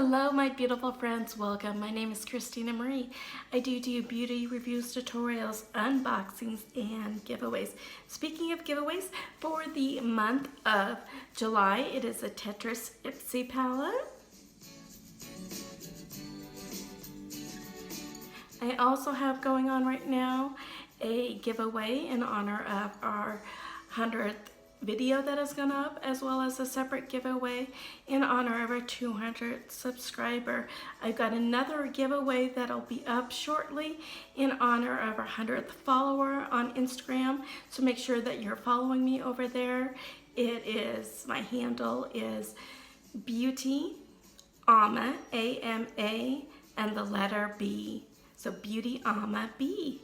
Hello my beautiful friends, welcome. My name is Christina Marie. I do beauty reviews, tutorials, unboxings, and giveaways. Speaking of giveaways, for the month of July, it is a Tetris Ipsy palette. I also have going on right now a giveaway in honor of our 100th video that has gone up, as well as a separate giveaway in honor of our 200th subscriber. I've got another giveaway that'll be up shortly in honor of our 100th follower on Instagram, so make sure that you're following me over there. My handle is beautyamab, A-M-A, and the letter B, so beautyamab.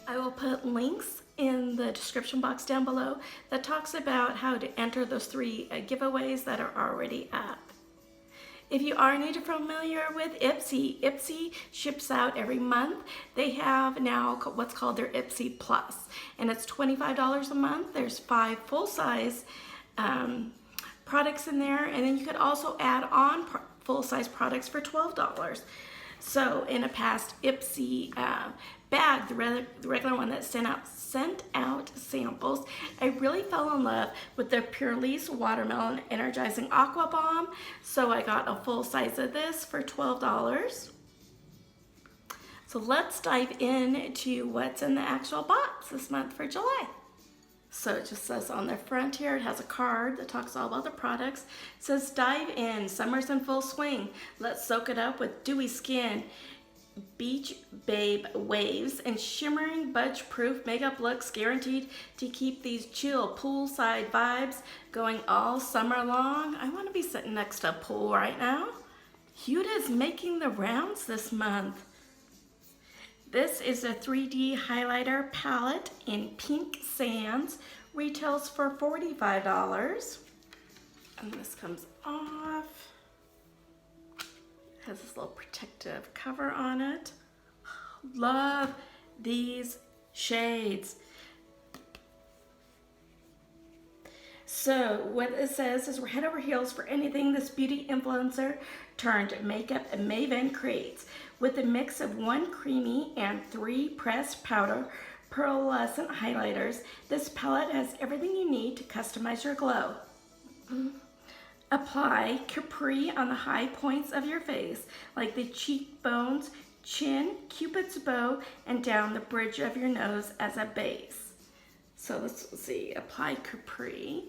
I will put links in the description box down below that talks about how to enter those three giveaways that are already up. If you are new to familiar with Ipsy, Ipsy ships out every month. They have now what's called their Ipsy Plus, and it's $25 a month. There's 5 full-size products in there, and then you could also add on full-size products for $12. So in a past Ipsy bag, the regular one that sent out samples, I really fell in love with the Purely's Watermelon Energizing Aqua Balm. So I got a full size of this for $12. So let's dive into what's in the actual box this month for July. So it just says on the front here, it has a card that talks all about the products. It says, dive in, summer's in full swing. Let's soak it up with dewy skin, beach babe waves, and shimmering budge-proof makeup looks guaranteed to keep these chill poolside vibes going all summer long. I want to be sitting next to a pool right now. HUDA is making the rounds this month. This is a 3D highlighter palette in Pink Sands. Retails for $45. And this comes off. It has this little protective cover on it. Love these shades. So what it says is, we're head over heels for anything this beauty influencer turned makeup maven creates. With a mix of 1 creamy and 3 pressed powder pearlescent highlighters, this palette has everything you need to customize your glow. Apply Capri on the high points of your face, like the cheekbones, chin, Cupid's bow, and down the bridge of your nose as a base. So let's see, apply Capri.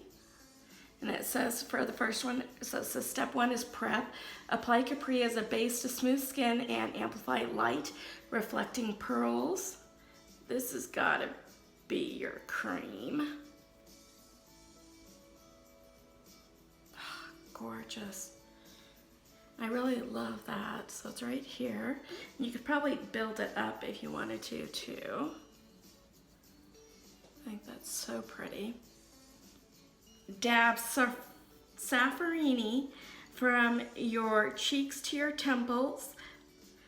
And it says for the first one, so step 1 is prep. Apply Capri as a base to smooth skin and amplify light, reflecting pearls. This has got to be your cream. Gorgeous. I really love that. So it's right here. You could probably build it up if you wanted to too. I think that's so pretty. Dab Saffarini from your cheeks to your temples.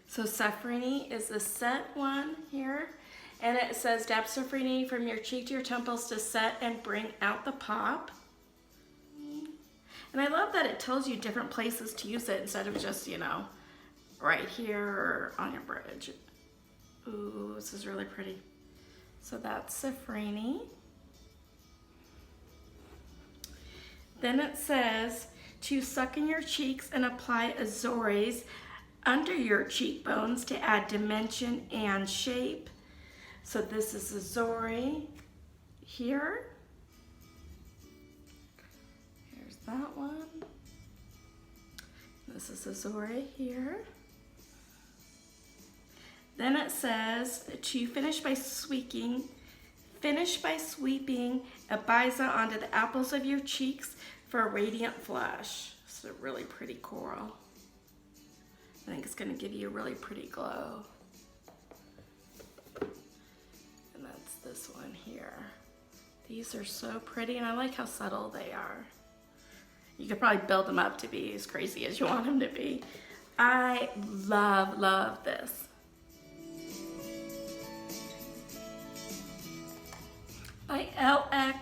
So Saffarini is the set one here. And it says dab Saffarini from your cheek to your temples to set and bring out the pop. And I love that it tells you different places to use it instead of just, you know, right here or on your bridge. Ooh, this is really pretty. So that's Saffarini. Then it says to suck in your cheeks and apply Azores under your cheekbones to add dimension and shape. So this is Azore here. Here's that one. This is Azore here. Then it says to finish by sweeping a Biza onto the apples of your cheeks for a radiant flush. It's a really pretty coral. I think it's going to give you a really pretty glow. And that's this one here. These are so pretty, and I like how subtle they are. You could probably build them up to be as crazy as you want them to be. I love this. by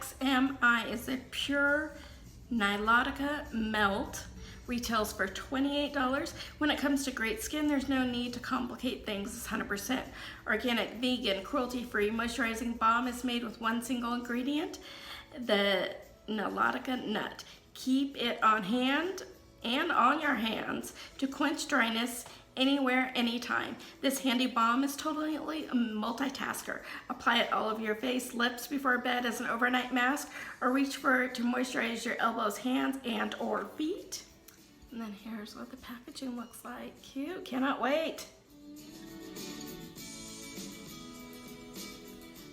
LXMI is a pure Nilotica melt. Retails for $28. When it comes to great skin, there's no need to complicate things. It's 100% organic, vegan, cruelty-free moisturizing balm is made with one single ingredient, the Nilotica nut. Keep it on hand and on your hands to quench dryness anywhere, anytime. This handy balm is totally a multitasker. Apply it all over your face, lips before bed as an overnight mask, or reach for it to moisturize your elbows, hands, and or feet. And then here's what the packaging looks like. Cute, cannot wait.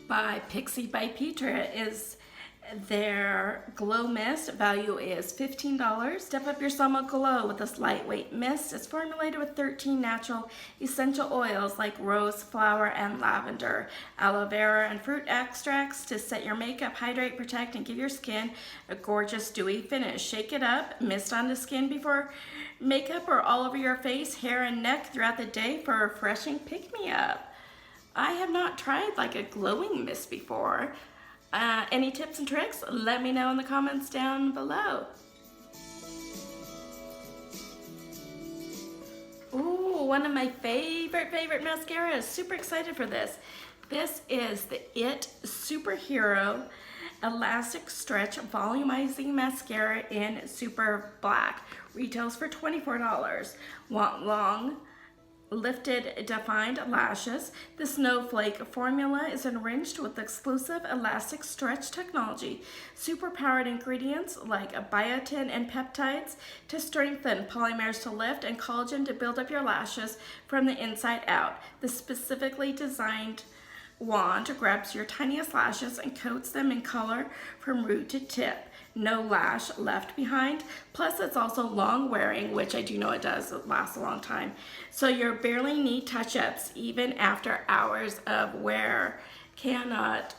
By PIXI by PETRA is their glow mist. Value is $15. Step up your summer glow with this lightweight mist. It's formulated with 13 natural essential oils like rose, flower, and lavender, aloe vera, and fruit extracts to set your makeup, hydrate, protect, and give your skin a gorgeous dewy finish. Shake it up, mist on the skin before makeup or all over your face, hair, and neck throughout the day for a refreshing pick-me-up. I have not tried like a glowing mist before. Any tips and tricks? Let me know in the comments down below. Ooh, one of my favorite mascaras. Super excited for this. This is the IT Superhero Elastic Stretch Volumizing Mascara in Super Black. Retails for $24. Want long, lifted, defined lashes? The Snowflake formula is enriched with exclusive elastic stretch technology, superpowered ingredients like biotin and peptides to strengthen, polymers to lift, and collagen to build up your lashes from the inside out. The specifically designed wand grabs your tiniest lashes and coats them in color from root to tip. No lash left behind. Plus it's also long wearing, which I do know it does. It lasts a long time. So you barely need touch-ups even after hours of wear. Cannot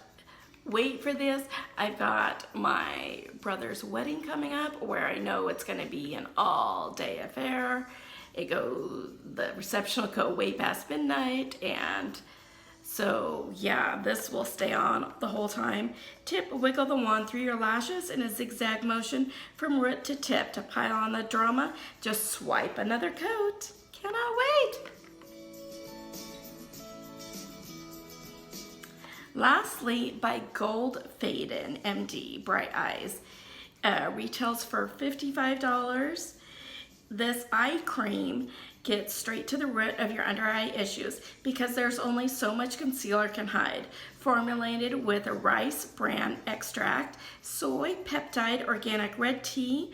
wait for this. I've got my brother's wedding coming up where I know it's going to be an all-day affair. The reception will go way past midnight, and so yeah, this will stay on the whole time. Tip, wiggle the wand through your lashes in a zigzag motion from root to tip. To pile on the drama, just swipe another coat. Cannot wait. Lastly, by GOLDFADEN MD Bright Eyes. Retails for $55. This eye cream gets straight to the root of your under eye issues because there's only so much concealer can hide. Formulated with a rice bran extract, soy, peptide, organic red tea,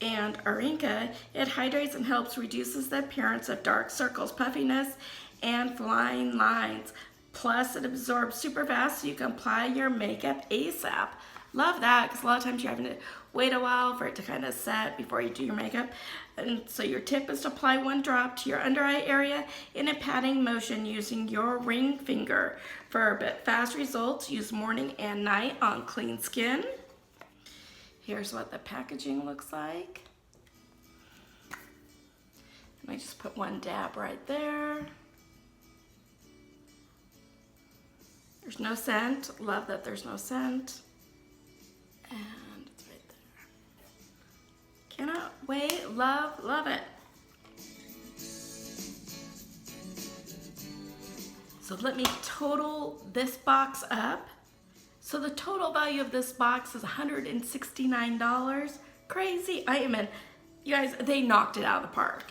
and areca, it hydrates and helps reduces the appearance of dark circles, puffiness, and flying lines. Plus, it absorbs super fast so you can apply your makeup ASAP. Love that, because a lot of times you're having to wait a while for it to kind of set before you do your makeup. And so your tip is to apply one drop to your under eye area in a patting motion using your ring finger. For a bit fast results, use morning and night on clean skin. Here's what the packaging looks like. And I just put one dab right there. There's no scent. Love that there's no scent. And it's right there. Cannot wait. Love it. So let me total this box up. So the total value of this box is $169. Crazy. You guys, they knocked it out of the park.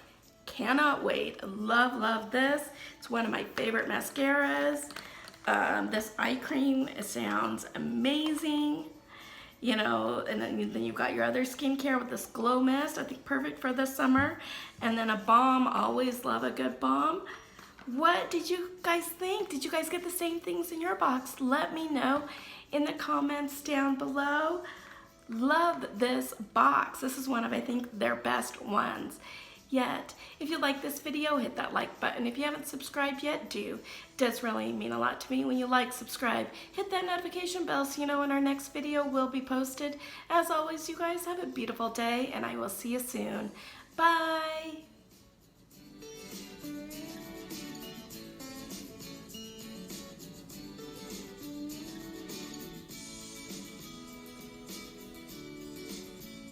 Cannot wait. Love this. It's one of my favorite mascaras. This eye cream sounds amazing. You know, and then you've got your other skincare with this glow mist. I think perfect for this summer. And then a balm. Always love a good balm. What did you guys think? Did you guys get the same things in your box? Let me know in the comments down below. Love this box. This is one of, I think, their best ones yet. If you like this video, hit that like button. If you haven't subscribed yet, do. It does really mean a lot to me when you like, subscribe. Hit that notification bell so you know when our next video will be posted. As always, you guys have a beautiful day, and I will see you soon. Bye.